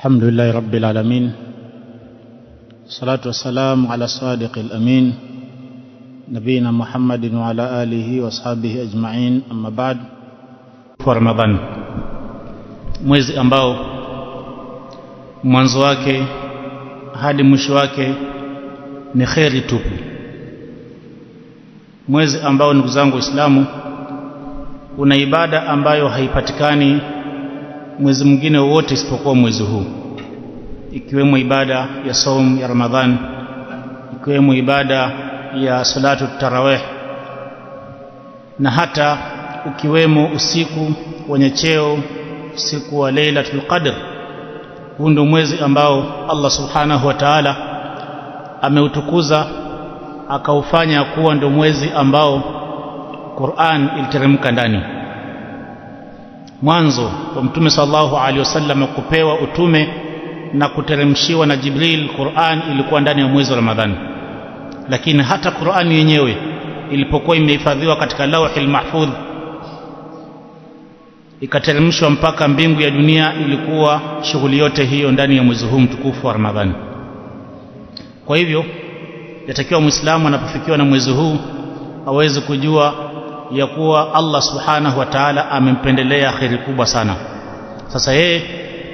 الحمد لله رب العالمين، الصلاة والسلام على الصادق الأمين نبينا محمد وعلى آله وصحبه أجمعين. أما بعد، Ramadhan, mwezi ambao mwanzo wake hadi mwisho wake ni kheri tupu, mwezi ambao ndugu zangu Waislamu una ibada ambayo haipatikani mwezi mwingine wote isipokuwa mwezi huu, ikiwemo ibada ya saum ya Ramadhan, ikiwemo ibada ya salatu tarawih, na hata ukiwemo usiku wenye cheo, usiku wa Lailatul Qadr. Huu ndio mwezi ambao Allah subhanahu wa ta'ala ameutukuza akaufanya kuwa ndio mwezi ambao Qur'an iliteremka ndani. Mwanzo wa Mtume sallallahu alaihi wasallam kupewa utume na kuteremshiwa na Jibril Qur'an ilikuwa ndani ya mwezi wa Ramadhani, lakini hata Qur'an yenyewe ilipokuwa imehifadhiwa katika Lauhul Mahfudh ikateremshwa mpaka mbingu ya dunia, ilikuwa shughuli yote hiyo ndani ya mwezi huu mtukufu wa Ramadhani. Kwa hivyo yatakiwa Muislamu anapofikiwa na mwezi huu aweze kujua ya kuwa Allah subhanahu wa ta'ala amempendelea kheri kubwa sana. Sasa yeye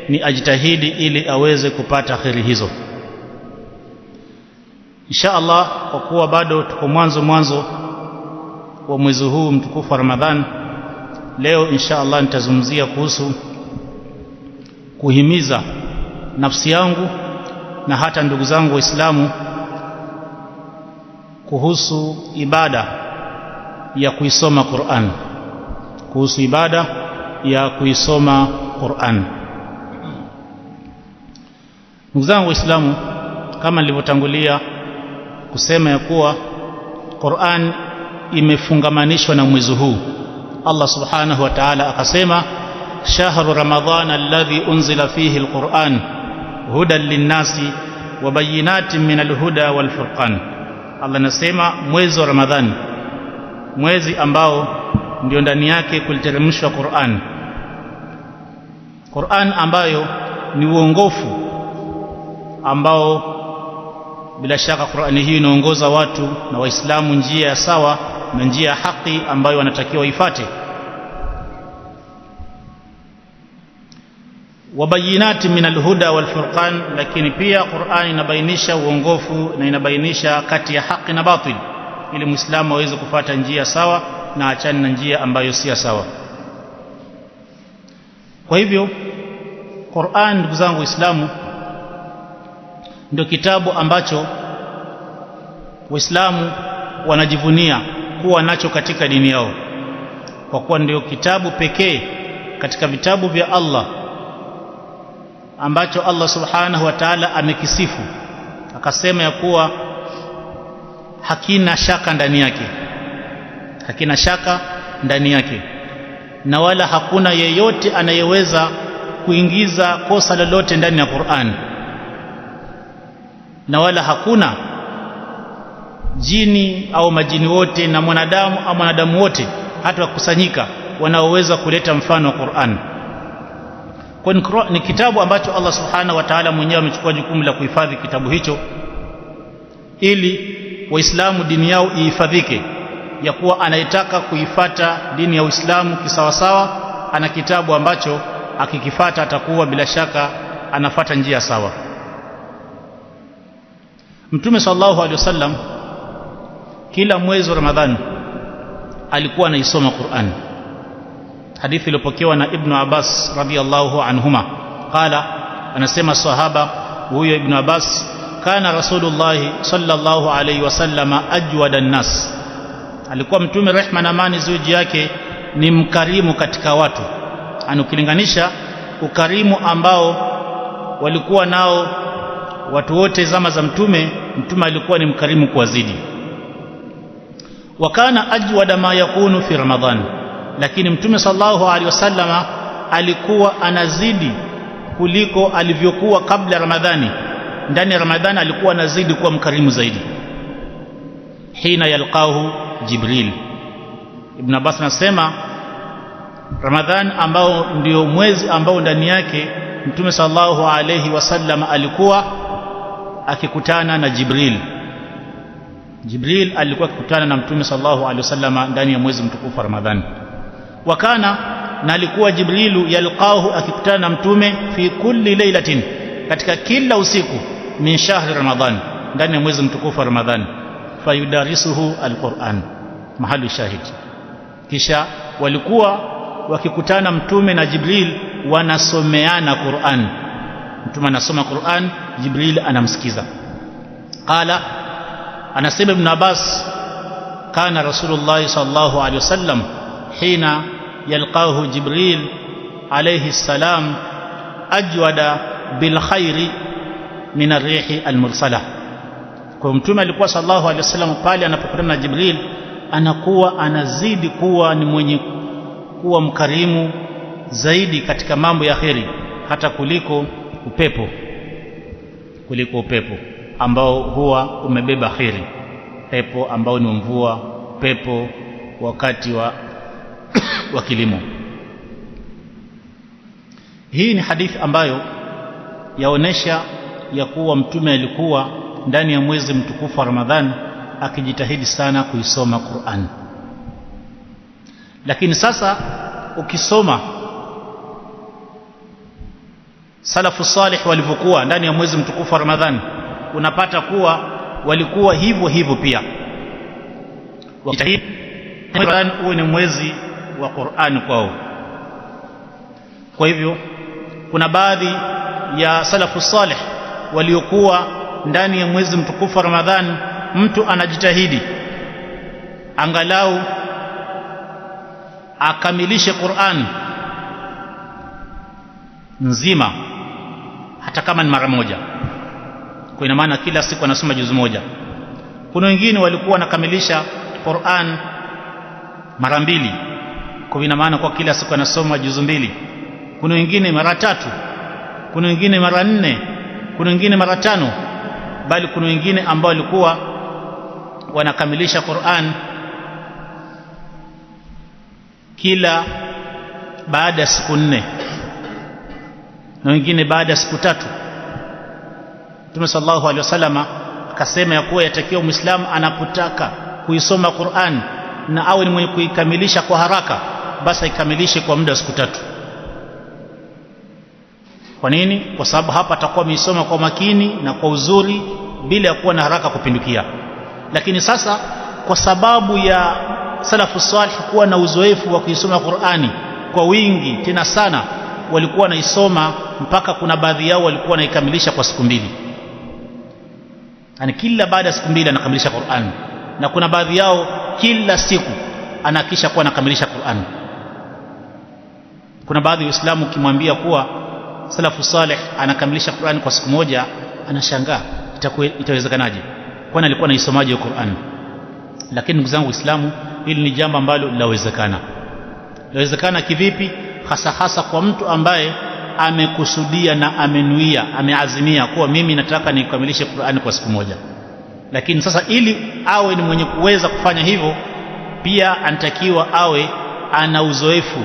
ni ajitahidi ili aweze kupata kheri hizo insha Allah. Kwa kuwa bado tuko mwanzo wa mwezi huu mtukufu wa Ramadhan, leo insha Allah nitazungumzia kuhusu kuhimiza nafsi yangu na hata ndugu zangu Waislamu kuhusu ibada ya kuisoma Qur'an, kuhusu ibada ya kuisoma Qur'an. Ndugu zangu Waislamu, kama nilivyotangulia kusema ya kuwa Qur'an imefungamanishwa na mwezi huu. Allah subhanahu wa ta'ala akasema, shahru ramadhana alladhi unzila fihi alquran hudan linnasi wa bayyinatin min alhuda walfurqan. Allah anasema mwezi wa Ramadhani, mwezi ambao ndio ndani yake kuliteremshwa Qur'an, Qur'an ambayo ni uongofu ambao bila shaka Qur'an hii inaongoza watu na Waislamu njia ya sawa na njia ya haki ambayo wanatakiwa ifuate. Wabayinati min alhuda walfurqan, lakini pia Qur'an inabainisha uongofu na inabainisha kati ya haki na batil, ili Muislamu aweze kufuata njia sawa na achane na njia ambayo si sawa. Kwa hivyo Qur'an, ndugu zangu Waislamu, ndio kitabu ambacho Waislamu wanajivunia kuwa nacho katika dini yao, kwa kuwa ndio kitabu pekee katika vitabu vya Allah ambacho Allah subhanahu wa ta'ala amekisifu akasema ya kuwa hakina shaka ndani yake, hakina shaka ndani yake, na wala hakuna yeyote anayeweza kuingiza kosa lolote ndani ya Qur'an, na wala hakuna jini au majini wote na mwanadamu au mwanadamu wote hata wakusanyika wanaoweza kuleta mfano wa Qur'an. Kwa ni kitabu ambacho Allah subhanahu wa ta'ala mwenyewe amechukua jukumu la kuhifadhi kitabu hicho, ili Waislamu dini yao ihifadhike, ya kuwa anayetaka kuifata dini ya Uislamu kisawasawa ana kitabu ambacho akikifata atakuwa bila shaka anafata njia sawa. Mtume sallallahu alaihi wasallam kila mwezi wa Ramadhani alikuwa anaisoma Qur'an. Hadithi iliyopokewa na Ibn Abbas radhiyallahu anhuma qala, anasema sahaba huyo Ibn Abbas, kana Rasulullah sallallahu alaihi wasallam ajwada an-nas, alikuwa Mtume rehma na amani zuji yake ni mkarimu katika watu. Anukilinganisha ukarimu ambao walikuwa nao watu wote zama za Mtume alikuwa ni mkarimu kuwazidi. Wa kana ajwada ma yakunu fi Ramadhan, lakini Mtume sallallahu alaihi wasallama alikuwa anazidi kuliko alivyokuwa kabla Ramadhani. Ndani ya Ramadhani alikuwa anazidi kuwa mkarimu zaidi. Hina yalqahu Jibril, Ibn Abbas anasema Ramadhan ambao ndio mwezi ambao ndani yake Mtume sallallahu alayhi wasallam alikuwa akikutana na Jibril. Jibril alikuwa akikutana na Mtume sallallahu alayhi wasallam ndani ya mwezi mtukufu wa Ramadhani. Wakana, na alikuwa Jibrilu yalqahu, akikutana na Mtume fi kulli laylatin, katika kila usiku, min shahri Ramadhan, ndani ya mwezi mtukufu wa Ramadhani. Fayudarisuhu alquran, mahali shahid. Kisha walikuwa wakikutana Mtume na Jibril, wanasomeana Qur'an. Mtume anasoma Qur'an, Jibril anamsikiza. Qala, anasema Ibn Abbas, kana Rasulullah sallallahu alaihi wasallam hina yalqahu Jibril alayhi salam ajwada bil khairi min ar-rihi al-mursala. Kwa Mtume alikuwa sallallahu alaihi wasallam pale anapokutana na Jibril, anakuwa anazidi kuwa ni mwenye kuwa mkarimu zaidi katika mambo ya kheri, hata kuliko upepo ambao huwa umebeba kheri, pepo ambao ni mvua, pepo wakati wa kilimo. Hii ni hadithi ambayo yaonesha ya kuwa Mtume alikuwa ndani ya mwezi mtukufu wa Ramadhani akijitahidi sana kuisoma Qur'an. Lakini sasa ukisoma salafu salih walivyokuwa ndani ya mwezi mtukufu wa Ramadhani, unapata kuwa walikuwa hivyo hivyo pia, wakijitahidi Ramadhani uwe ni mwezi wa Qur'an kwao. Kwa hivyo kuna baadhi ya salafu salih waliokuwa ndani ya mwezi mtukufu wa Ramadhani, mtu anajitahidi angalau akamilishe Qur'an nzima, hata kama ni mara moja. Kwa ina maana kila siku anasoma juzu moja. Kuna wengine walikuwa wanakamilisha Qur'an mara mbili, kwa ina maana kwa kila siku anasoma juzu mbili. Kuna wengine mara tatu, kuna wengine mara nne, kuna wengine mara tano, bali kuna wengine ambao walikuwa wanakamilisha Qur'an kila baada ya siku 4 na wengine baada ya siku 3. Mtume sallallahu alaihi wasallam akasema ya kuwa yatakiwa Muislamu anapotaka kuisoma Qur'an na awe ni mwenye kuikamilisha kwa haraka, basi aikamilishe kwa muda wa siku 3. Kwa nini? Kwa sababu hapa atakuwa ameisoma kwa makini na kwa uzuri bila ya kuwa na haraka kupindukia. Lakini sasa kwa sababu ya salafu salih kuwa na uzoefu wa kuisoma Qur'ani kwa wingi tena sana, walikuwa naisoma mpaka kuna baadhi yao walikuwa naikamilisha kwa siku 2. Yani kila baada ya siku 2 anakamilisha Qur'an, na kuna baadhi yao kila siku anahakisha kuwa anakamilisha Qur'an. Kuna baadhi ya Waislamu ukimwambia kuwa salafu salih anakamilisha Qur'an kwa siku moja, anashangaa itawezekanaje, kwani alikuwa anaisomaje Qur'an? Lakini ndugu zangu Waislamu, hili ni jambo ambalo linawezekana. Linawezekana kivipi? Hasa kwa mtu ambaye amekusudia na amenuia, ameazimia kuwa mimi nataka nikamilishe Qur'an kwa siku moja. Lakini sasa ili awe ni mwenye kuweza kufanya hivyo, pia anatakiwa awe ana uzoefu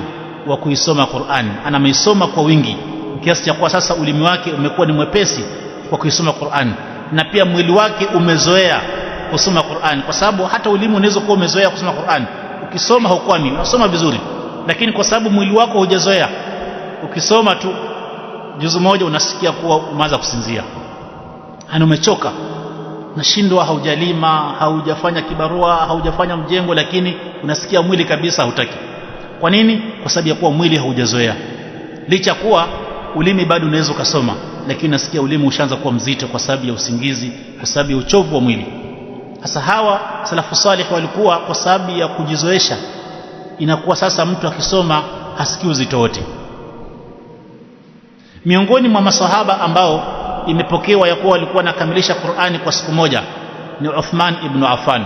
wa kuisoma Qur'an, anameisoma kwa wingi kiasi cha kuwa sasa ulimi wake umekuwa ni mwepesi kwa kuisoma Qur'an, na pia mwili wake umezoea kusoma Qur'an. Kwa sababu hata ulimi unaweza kuwa umezoea kusoma Qur'an, ukisoma hukwami, unasoma vizuri, lakini kwa sababu mwili wako hujazoea, ukisoma tu juzu moja unasikia kuwa umeanza kusinzia, yani umechoka, unashindwa, haujalima, haujafanya kibarua, haujafanya mjengo, lakini unasikia mwili kabisa hutaki. Kwa nini? Kwa sababu ya kuwa mwili haujazoea. Licha kuwa ulimi bado unaweza kusoma, lakini unasikia ulimi ushaanza kuwa mzito kwa sababu ya usingizi, kwa sababu ya uchovu wa mwili. Sasa hawa salafu salih walikuwa kwa sababu ya kujizoesha, inakuwa sasa mtu akisoma hasikii uzito wote. Miongoni mwa masahaba ambao imepokewa ya kuwa walikuwa nakamilisha Qur'ani kwa siku moja ni Uthman ibn Affan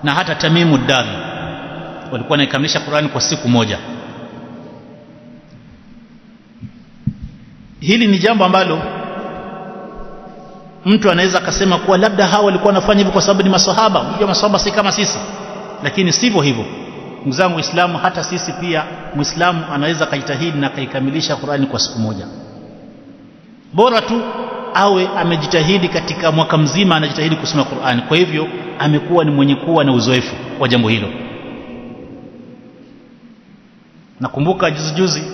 na hata Tamimu Dari, walikuwa nakamilisha Qur'ani kwa siku moja. Hili ni jambo ambalo mtu anaweza akasema kuwa labda hawa walikuwa wanafanya hivyo kwa sababu ni masahaba. Unajua masahaba si kama sisi, lakini sivyo hivyo. ndugu zangu Waislamu, hata sisi pia Muislamu anaweza kujitahidi na kaikamilisha Qur'ani kwa siku moja, bora tu awe amejitahidi katika mwaka mzima, anajitahidi kusoma Qur'ani. Kwa hivyo amekuwa ni mwenye kuwa na uzoefu wa jambo hilo. Nakumbuka juzi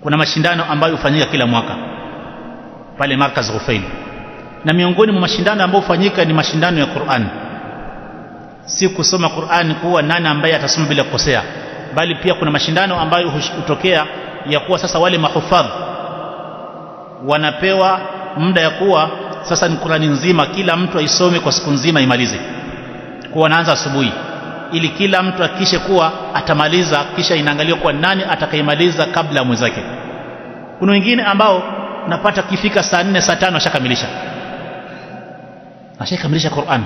kuna mashindano ambayo hufanyika kila mwaka pale Markaz Ghufail, na miongoni mwa mashindano ambayo hufanyika ni mashindano ya Qur'an. Si kusoma Qur'an kuwa nani ambaye atasoma bila kukosea, bali pia kuna mashindano ambayo hutokea ya kuwa sasa wale mahufadh wanapewa muda ya kuwa sasa ni Qur'ani nzima kila mtu aisome kwa siku nzima imalize. Kwa wanaanza asubuhi ili kila mtu hakikishe kuwa atamaliza, kisha inaangaliwa kuwa nani atakayemaliza kabla mwenzake. Kuna wengine ambao napata kifika saa 4 saa 5 ashakamilisha Qur'an.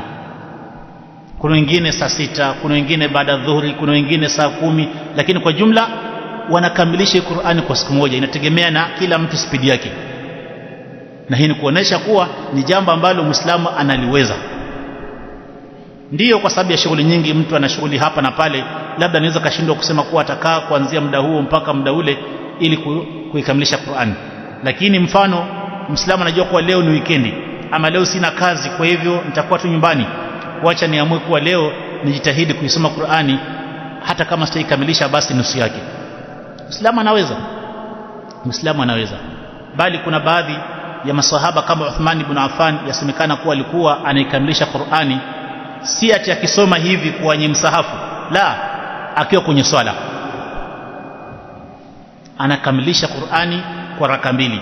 Kuna wengine saa 6, kuna wengine baada ya dhuhuri, kuna wengine saa 10, lakini kwa jumla wanakamilisha Qur'an kwa siku moja. Inategemea na kila mtu spidi yake, na hii ni kuonesha kuwa ni jambo ambalo Muislamu analiweza. Ndiyo, kwa sababu ya shughuli nyingi, mtu ana shughuli hapa na pale, labda anaweza kashindwa kusema kuwa atakaa kuanzia muda huo mpaka muda ule ili kuikamilisha Qur'an. Lakini mfano Muislamu anajua kuwa leo ni weekendi, ama leo sina kazi, kwa hivyo nitakuwa tu nyumbani, wacha niamue kuwa leo nijitahidi kuisoma Qur'ani, hata kama sitaikamilisha basi nusu yake. Muislamu anaweza. Bali kuna baadhi ya maswahaba kama Uthman ibn Affan yasemekana kuwa alikuwa anaikamilisha Qur'ani si ati akisoma hivi kwenye msahafu, la, akiwa kwenye swala anakamilisha Qur'ani kwa raka 2.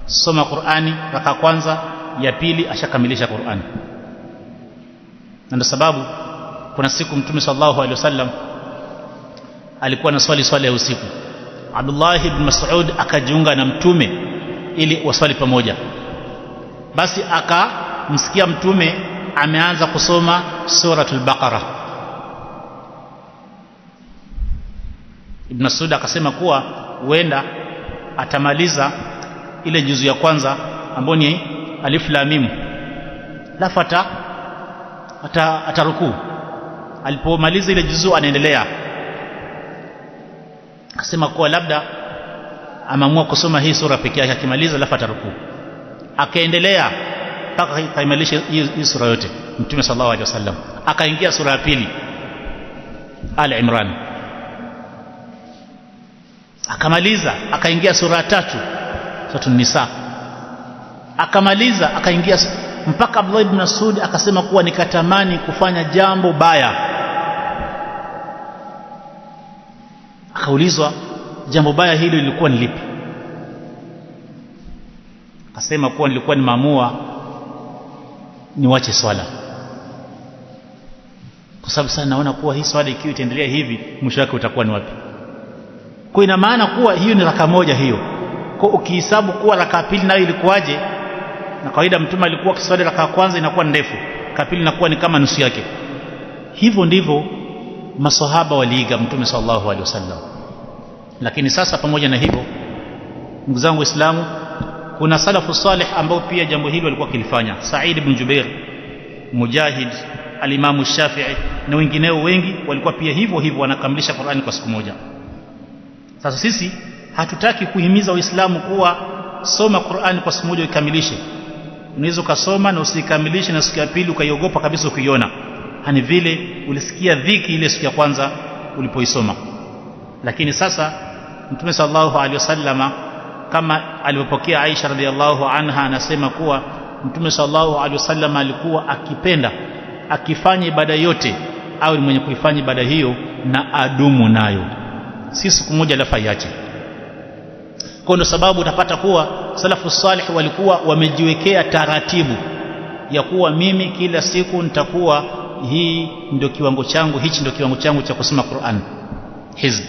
Soma Qur'ani raka kwanza, ya pili ashakamilisha Qur'ani. Na ndio sababu kuna siku Mtume sallallahu alaihi wasallam alikuwa na swala ya usiku. Abdullah ibn Mas'ud akajiunga na Mtume ili waswali pamoja. Basi akamsikia Mtume ameanza kusoma suratul Baqara. Ibn Mas'ud akasema kuwa huenda atamaliza ile juzu ya kwanza ambayo ni alif lam mim, lafata atarukuu. Alipomaliza ile juzu anaendelea, akasema kuwa labda ameamua kusoma hii sura pekee yake, akimaliza lafata atarukuu. Akaendelea mpaka kaimalisha hii sura yote Mtume sallallahu alaihi wasallam. Akaingia sura ya pili Al-Imran, akamaliza. Akaingia sura ya 3 Suratul Nisa, akamaliza. Akaingia mpaka Abdullah ibn Mas'ud akasema kuwa nikatamani kufanya jambo baya. Akaulizwa jambo baya hilo lilikuwa ni lipi? Akasema kuwa nilikuwa nimeamua niwache swala, kwa sababu sana naona kuwa hii swala ikiwa itaendelea hivi mwisho wake utakuwa ni wapi? Kwa ina maana kuwa hiyo ni raka moja hiyo. Kwa ukihesabu kuwa raka pili nayo ilikuwaje, na kawaida Mtume alikuwa kiswali raka kwanza inakuwa ndefu, raka pili inakuwa ni kama nusu yake. Hivyo ndivyo maswahaba waliiga Mtume sallallahu alaihi wasallam. Lakini sasa pamoja na hivyo, ndugu zangu Waislamu, kuna salafu salih ambao pia jambo hilo walikuwa kilifanya. Sa'id ibn Jubair, Mujahid, al-Imam Shafi'i na wengineo wengi walikuwa pia hivyo hivyo wanakamilisha Qur'ani kwa siku moja. Sasa sisi hatutaki kuhimiza Waislamu kuwa soma Qur'ani kwa siku moja ukamilishe. Unaweza ukasoma na usikamilishe na siku ya pili ukaiogopa kabisa ukiiona. Hani vile ulisikia dhiki ile siku ya kwanza ulipoisoma. Lakini sasa Mtume sallallahu alaihi wasallama kama alipopokea Aisha radhiallahu anha, anasema kuwa Mtume sallallahu alaihi wasallam alikuwa akipenda akifanya ibada yote au ni mwenye kuifanya ibada hiyo na adumu nayo, si siku moja alafu iache. Kwa ndio sababu utapata kuwa salafu salih walikuwa wamejiwekea taratibu ya kuwa mimi kila siku nitakuwa hii ndio kiwango changu, hichi ndio kiwango changu cha kusoma Qur'an hizi.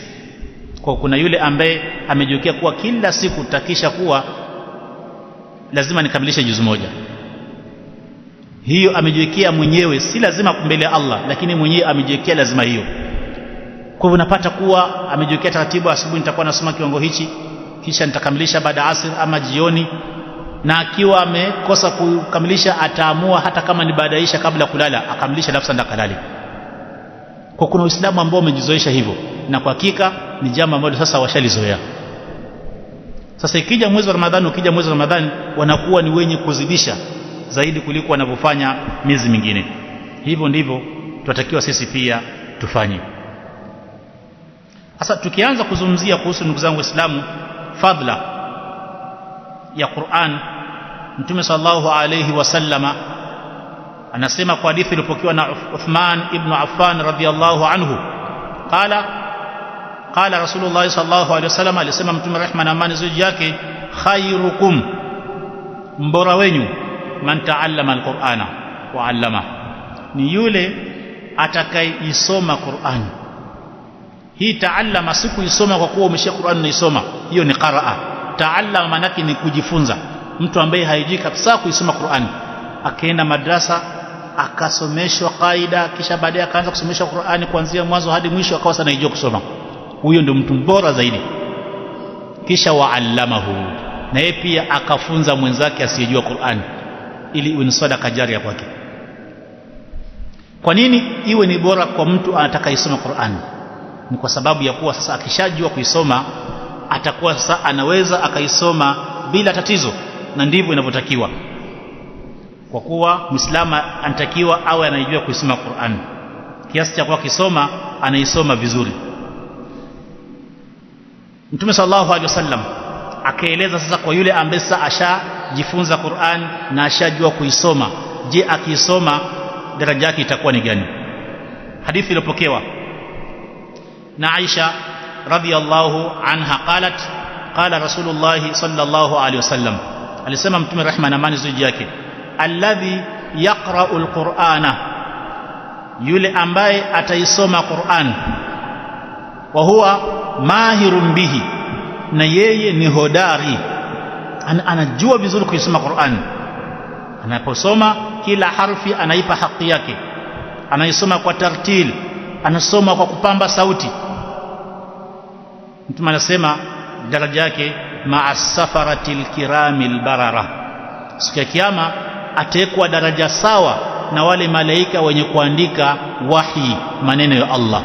Kwa kuna yule ambaye amejiwekea kuwa kila siku takisha kuwa lazima nikamilishe juzu moja. Hiyo amejiwekea mwenyewe, si lazima mbele ya Allah, lakini mwenyewe amejiwekea lazima hiyo. Kwa hivyo unapata kuwa amejiwekea taratibu, asubuhi nitakuwa nasoma kiwango hichi, kisha nitakamilisha baada asr ama jioni, na akiwa amekosa kukamilisha ataamua hata kama ni baada isha kabla kulala akamilisha lafsa ndakalali. Kwa kuna Uislamu ambao umejizoesha hivyo, na kwa hakika ni jambo ambalo sasa washalizoea. Sasa ikija mwezi wa Ramadhani wanakuwa ni wenye kuzidisha zaidi kuliko wanavyofanya miezi mingine. Hivyo ndivyo tunatakiwa sisi pia tufanye. Sasa tukianza kuzungumzia kuhusu, ndugu zangu Waislamu, fadla ya Qur'an, Mtume sallallahu alayhi wasallama anasema kwa hadithi iliyopokewa na Uthman ibn Affan radhiyallahu anhu, qala Rasulullah sallallahu alayhi wasallam, alisema Mtume, rehma na amani ziji yake, khairukum, mbora wenyu, man taallama alqur'ana wa 'allama, ni yule atakayeisoma Qur'an. Hii taallama si kuisoma kwa kuwa umeshia Qur'an unaisoma, hiyo ni qaraa. Taallama maana yake ni kujifunza. Mtu ambaye haijui kabisa kuisoma Qur'an akaenda madrasa akasomeshwa kaida, kisha baadaye akaanza kusomeshwa Qur'ani kuanzia mwanzo hadi mwisho, akawa sana anajua kusoma, huyo ndio mtu bora zaidi. Kisha wa'allamahu, na yeye pia akafunza mwenzake asiyejua Qur'an, ili iwe ni sadaka jaria kwake. Kwa nini iwe ni bora kwa mtu anatakaisoma Qur'an? Ni kwa sababu ya kuwa sasa akishajua kuisoma atakuwa sasa anaweza akaisoma bila tatizo, na ndivyo inavyotakiwa, kwa kuwa Muislamu anatakiwa awe anajua kuisoma Qur'an kiasi cha kuwa akisoma anaisoma vizuri. Mtume sallallahu alaihi wasallam akaeleza sasa kwa yule ambaye sasa ashajifunza Qur'an na ashajua kuisoma, je, akiisoma daraja yake itakuwa ni gani? Hadithi iliyopokewa na Aisha radhiyallahu anha qalat, qala Rasulullah sallallahu alaihi wasallam, alisema Mtume, rehma na amani ziji yake, alladhi yaqra'u alqur'ana, yule ambaye ataisoma Qur'an, wa huwa mahirun bihi, na yeye ni hodari, anajua vizuri kuisoma Qur'an. Anaposoma kila harfi anaipa haki yake, anaisoma kwa tartil, anasoma kwa kupamba sauti. Mtume anasema daraja yake ma'as safaratil kiramil barara, siku ya kiyama ataekwa daraja sawa na wale malaika wenye kuandika wahi, maneno ya Allah.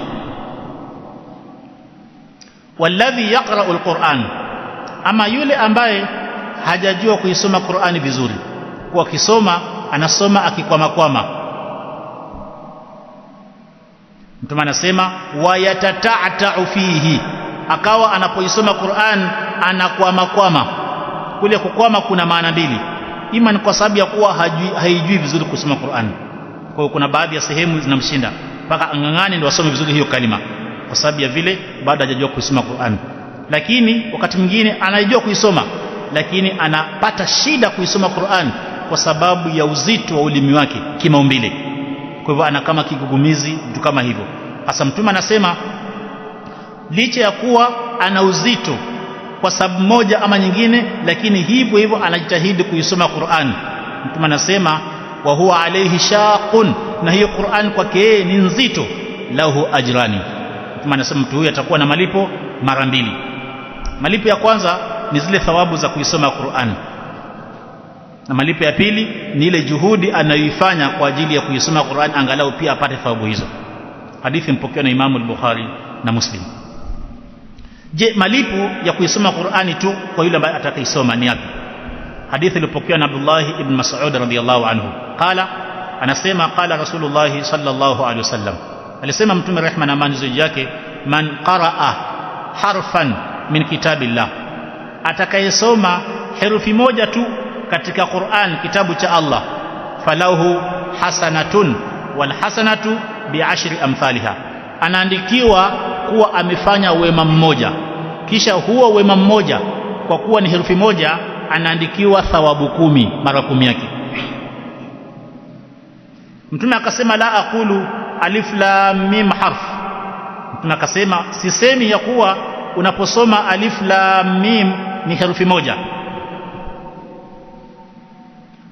Walladhi yaqra'u alquran, ama yule ambaye hajajua kuisoma Qur'ani vizuri, kwa kisoma anasoma akikwama, Mtume anasema wayatata'u fihi, akawa anapoisoma Qur'an anakwama. Kule kukwama kuna maana mbili, ima ni kwa sababu ya kuwa haijui vizuri kusoma Qur'an, kwa hiyo kuna baadhi ya sehemu zinamshinda mpaka angangane ndio asome vizuri hiyo kalima, kwa sababu ya vile bado hajajua kusoma Qur'an. Lakini wakati mwingine anajua kuisoma, lakini anapata shida kuisoma Qur'an kwa sababu ya uzito wa ulimi wake kimaumbile, kwa hivyo ana kama kigugumizi, vitu kama hivyo. Hasa Mtume anasema licha ya kuwa ana uzito kwa sababu moja ama nyingine, lakini hivyo hivyo anajitahidi kuisoma Qur'an. Mtume anasema wa huwa alayhi shaqun, na hiyo Qur'an kwake yeye ni nzito, lahu ajrani. Mtume anasema mtu huyu atakuwa na malipo mara mbili. Malipo ya kwanza ni zile thawabu za kuisoma Qur'an, na malipo ya pili ni ile juhudi anayoifanya kwa ajili ya kuisoma Qur'an, angalau pia apate thawabu hizo. Hadithi mpokewa na Imam al-Bukhari na Muslim. Je, malipo ya kuisoma Qur'ani tu kwa yule ambaye atakaisoma ni yapi? Hadithi iliyopokewa na Abdullah ibn Mas'ud radhiyallahu anhu, anasema qala Rasulullah sallallahu alaihi wasallam, alisema Mtume, rehma na amani ziji yake, man qaraa harfan min kitabillah, atakayesoma herufi moja tu katika Qur'an, kitabu cha Allah, falahu hasanatun wal hasanatu bi'ashri amthaliha, anaandikiwa kuwa amefanya wema mmoja, kisha huo wema mmoja kwa kuwa ni herufi moja anaandikiwa thawabu 10 mara 10 yake. Mtume akasema la aqulu alif lam mim harf, Mtume akasema sisemi ya kuwa unaposoma alif lam mim ni herufi moja,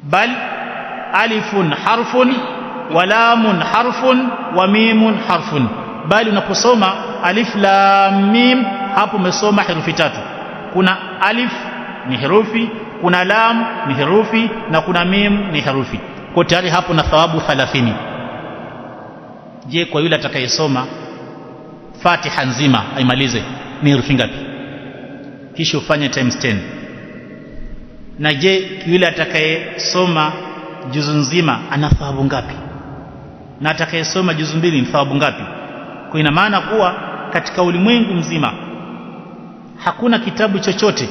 bal alifun harfun wa lamun harfun wa mimun harfun, bali unaposoma alif lam mim hapo umesoma herufi 3. Kuna alif ni herufi, kuna lam ni herufi, na kuna mim ni herufi, kwa tayari hapo na thawabu 30. je, kwa yule atakayesoma Fatiha nzima aimalize ni herufi ngapi? Kisha ufanye times 10. Na je, yule atakayesoma juzu nzima ana thawabu ngapi? Na atakayesoma juzu mbili ni thawabu ngapi? Kwa ina maana kuwa katika ulimwengu mzima hakuna kitabu chochote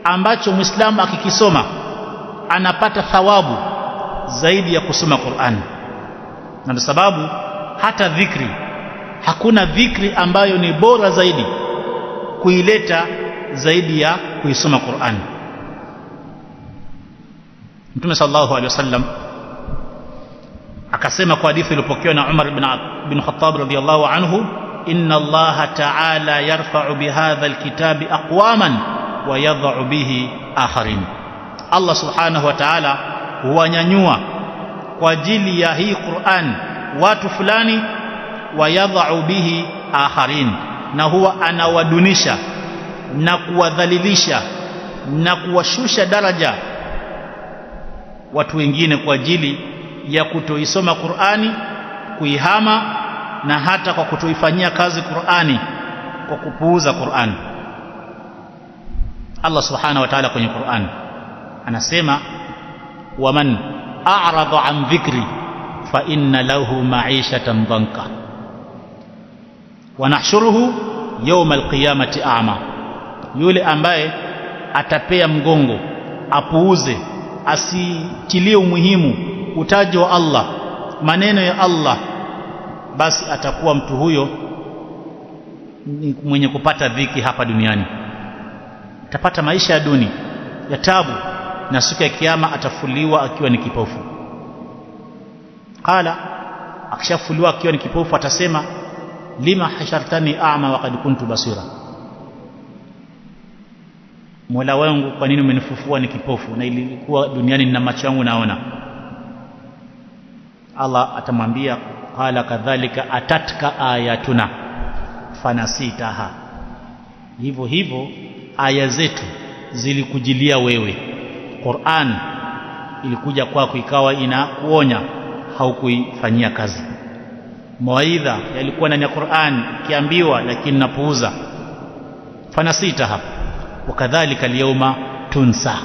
ambacho Muislamu akikisoma anapata thawabu zaidi ya kusoma Qur'an. Na ndio sababu hata dhikri, hakuna dhikri ambayo ni bora zaidi kuileta zaidi ya kuisoma Qur'an. Mtume sallallahu alaihi wasallam akasema kwa hadithi iliyopokewa na Umar ibn Khattab radhiyallahu anhu, inna Allaha ta'ala yarfa'u bihadha alkitabi aqwaman wa yadh'u bihi akharin. Allah subhanahu wa ta'ala huwanyanyua kwa ajili ya hii Qur'an watu fulani, wa yadh'u bihi akharin, na huwa anawadunisha na kuwadhalilisha na kuwashusha daraja watu wengine kwa ajili ya kutoisoma Qur'ani, kuihama, na hata kwa kutoifanyia kazi Qur'ani, kwa kupuuza Qur'ani. Allah subhanahu wa ta'ala kwenye Qur'an anasema, waman a'rada an dhikri fa inna lahu ma'ishatan dhanka wa nahshuruhu yawm alqiyamati a'ma. Yule ambaye atapea mgongo, apuuze, asitilie umuhimu utajo wa Allah, maneno ya Allah, basi atakuwa mtu huyo ni mwenye kupata dhiki hapa duniani, atapata maisha ya duni ya tabu, na siku ya kiyama atafuliwa akiwa ni kipofu. Qala, akishafuliwa akiwa ni kipofu atasema, lima hashartani a'ma wa qad kuntu basira, Mola wangu, kwa nini umenifufua ni kipofu na ilikuwa duniani nina macho yangu naona? Allah atamwambia, qala kadhalika atatka ayatuna fanasitaha, hivyo hivyo aya zetu zilikujilia wewe. Qur'an ilikuja kwako ikawa inakuonya, haukuifanyia kazi. Mawaidha yalikuwa ndani ya Qur'an kiambiwa, lakini napuuza. Fanasitaha wakadhalika alyawma tunsa,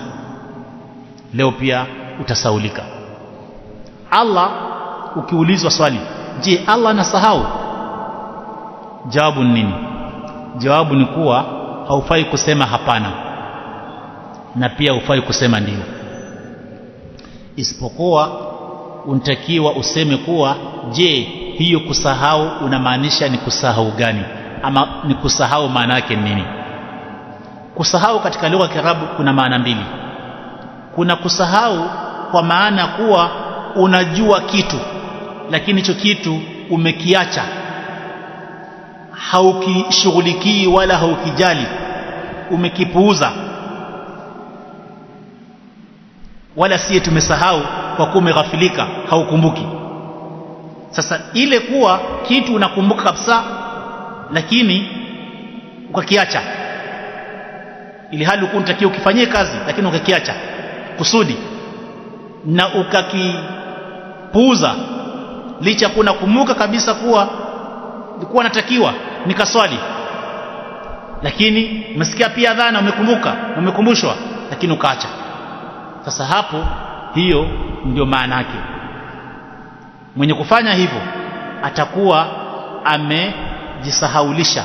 leo pia utasaulika. Allah ukiulizwa swali, je, Allah anasahau? Jawabu nini? Jawabu ni kuwa haufai kusema hapana, na pia hufai kusema ndio, isipokuwa unatakiwa useme kuwa, je, hiyo kusahau unamaanisha ni kusahau gani, ama ni kusahau maana yake nini? Kusahau katika lugha ya Kiarabu kuna maana mbili. Kuna kusahau kwa maana kuwa unajua kitu, lakini hicho kitu umekiacha, haukishughulikii wala haukijali, umekipuuza. Wala siye tumesahau kwa kuwa umeghafilika, haukumbuki. Sasa ile kuwa kitu unakumbuka kabisa, lakini ukakiacha, ili hali ulikuwa unatakiwa ukifanyie kazi, lakini ukakiacha kusudi na ukakipuuza, licha kuna kumbuka kabisa kuwa ulikuwa natakiwa nikaswali, lakini umesikia pia adhana, umekumbuka na umekumbushwa, lakini ukaacha. Sasa hapo, hiyo ndio maana yake. Mwenye kufanya hivyo atakuwa amejisahaulisha.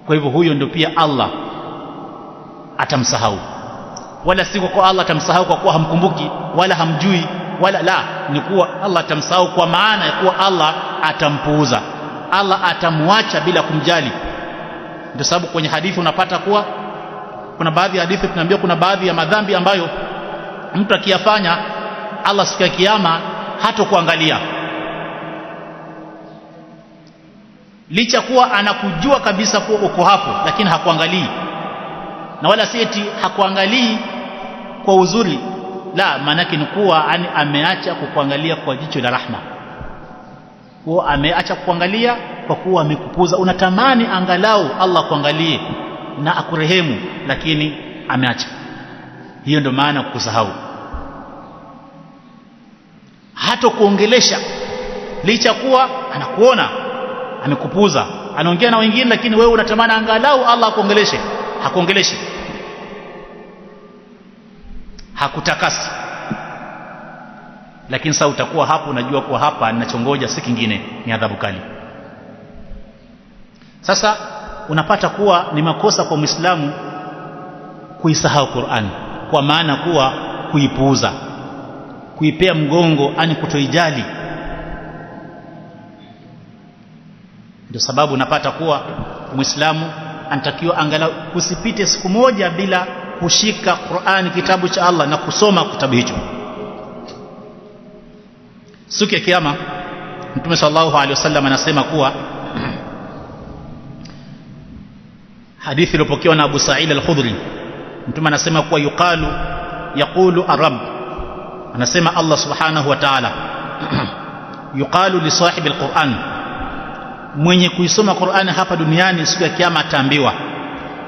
Kwa hivyo huyo ndio pia Allah atamsahau, wala si kwa Allah atamsahau kwa kuwa hamkumbuki wala hamjui, wala la, ni kuwa Allah atamsahau kwa maana ya kuwa Allah atampuuza, Allah atamwacha bila kumjali. Ndio sababu kwenye hadithi unapata kuwa kuna baadhi ya hadithi tunaambiwa kuna baadhi ya madhambi ambayo mtu akiyafanya Allah siku ya kiyama hatokuangalia, licha kuwa anakujua kabisa kuwa uko hapo, lakini hakuangalii. Na wala si eti hakuangalii kwa uzuri, la, maana yake ni kuwa ameacha kukuangalia kwa jicho la rahma, kuwa ameacha kukuangalia kwa kuwa amekupuza. Unatamani angalau Allah kuangalie na akurehemu, lakini ameacha. Hiyo ndio maana kusahau. Hata kuongelesha licha kuwa anakuona amekupuza, anaongea na wengine, lakini wewe unatamani angalau Allah akuongeleshe. Hakuongeleshe, hakutakasi. Lakini sasa utakuwa hapo unajua kuwa hapa ninachongoja si kingine, ni adhabu kali. Sasa unapata kuwa ni makosa kwa Muislamu kuisahau Qur'an, kwa maana kuwa kuipuuza, kuipea mgongo, ani kutoijali. Ndio sababu unapata kuwa Muislamu anatakiwa angalau kusipite siku moja bila kushika Qur'an, kitabu cha Allah, na kusoma kitabu hicho. Siku ya kiyama Mtume sallallahu alaihi wasallam anasema kuwa, hadithi iliyopokewa na Abu Sa'id al-Khudri, Mtume anasema kuwa yaqulu ar-Rabb, anasema Allah subhanahu wa ta'ala, yuqalu li sahibi al-Qur'an, mwenye kuisoma Qur'ani hapa duniani siku ya kiyama ataambiwa,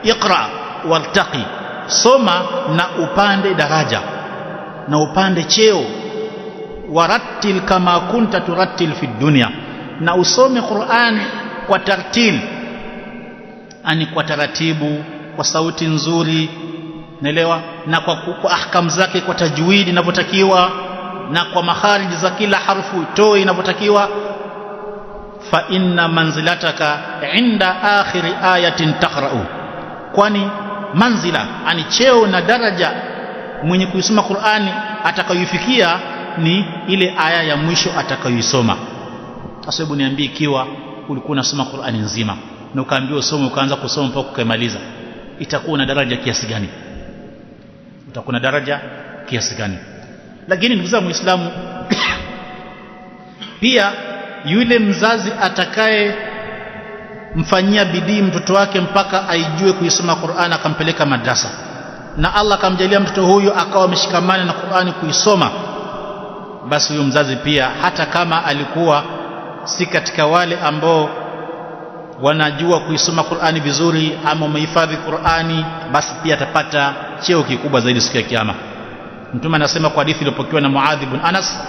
iqra wartaqi, soma na upande daraja na upande cheo, warattil kama kunta turattil fi dunya, na usome Qur'ani kwa tartil, ani kwa taratibu, kwa sauti nzuri, naelewa, na kwa ahkam zake, kwa tajwidi inavyotakiwa, na kwa makharij za kila harfu toe inavyotakiwa. Fa inna manzilataka inda akhiri ayatin taqra'u, kwani manzila, ani cheo na daraja mwenye kuisoma Qur'ani atakayoifikia ni ile aya ya mwisho atakayoisoma. Sasa hebu niambie, ikiwa ulikuwa unasoma Qur'ani nzima na ukaambiwa usome, ukaanza kusoma mpaka ukamaliza, itakuwa na daraja kiasi gani? Utakuwa na daraja kiasi gani? Lakini ndugu zangu Muislamu, pia yule mzazi atakaye mfanyia bidii mtoto wake mpaka aijue kuisoma Qur'an, akampeleka madrasa, na Allah akamjalia mtoto huyo akawa ameshikamana na Qur'ani kuisoma, basi huyo mzazi pia, hata kama alikuwa si katika wale ambao wanajua kuisoma Qur'ani vizuri ama wamehifadhi Qur'ani, basi pia atapata cheo kikubwa zaidi siku ya kiyama. Mtume anasema kwa hadithi iliyopokewa na Muadh ibn Anas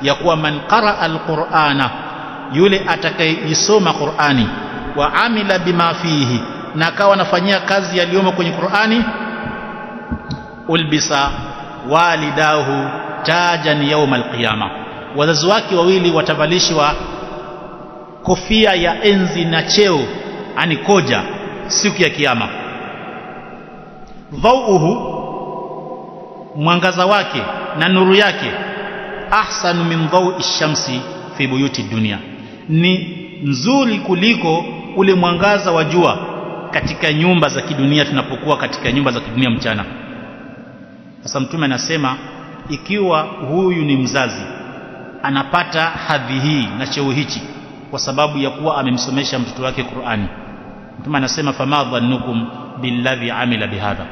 ya kuwa, man qaraa al-Qur'ana, yule atakayeisoma Qur'ani, wa amila bima fihi, na akawa anafanyia kazi yaliyomo kwenye Qur'ani, ulbisa walidahu tajan yawm al-qiyama, wazazi wake wawili watavalishwa kofia ya enzi na cheo, ani koja, siku ya kiyama. Dhauhu, mwangaza wake na nuru yake, ahsanu min dhawi shamsi fi buyuti dunya, ni nzuri kuliko ule mwangaza wa jua katika nyumba za kidunia, tunapokuwa katika nyumba za kidunia mchana. Sasa Mtume anasema ikiwa huyu ni mzazi anapata hadhi hii na cheo hichi kwa sababu ya kuwa amemsomesha mtoto wake Qur'ani, Mtume anasema fama dhannukum billadhi amila bihadha,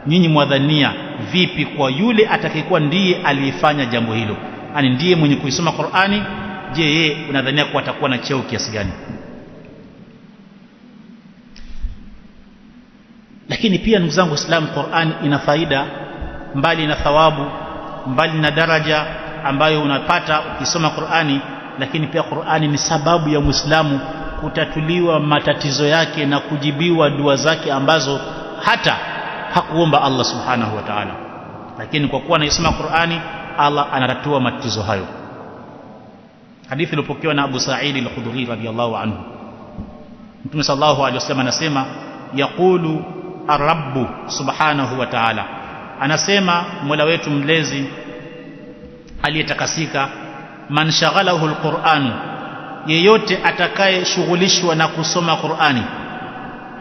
nyinyi mwadhania vipi kwa yule atakayekuwa ndiye aliyefanya jambo hilo, yani ndiye mwenye kuisoma Qur'ani? Je, yeye unadhania kuwa atakuwa na cheo kiasi gani? Lakini pia ndugu zangu Waislamu, Qur'ani ina faida, mbali na thawabu, mbali na daraja ambayo unapata ukisoma Qur'ani, lakini pia Qur'ani ni sababu ya Muislamu kutatuliwa matatizo yake na kujibiwa dua zake ambazo hata hakuomba Allah subhanahu wa ta'ala, lakini kwa kuwa anaisoma Qur'ani Allah anatatua matatizo hayo. Hadithi iliyopokewa na Abu Sa'id al-Khudri radhiyallahu anhu, Mtume sallallahu alaihi wasallam anasema, yaqulu ar-Rabb subhanahu wa ta'ala, anasema Mola wetu mlezi aliyetakasika, man shaghalahu al-Qur'an, yeyote atakayeshughulishwa na kusoma Qur'ani,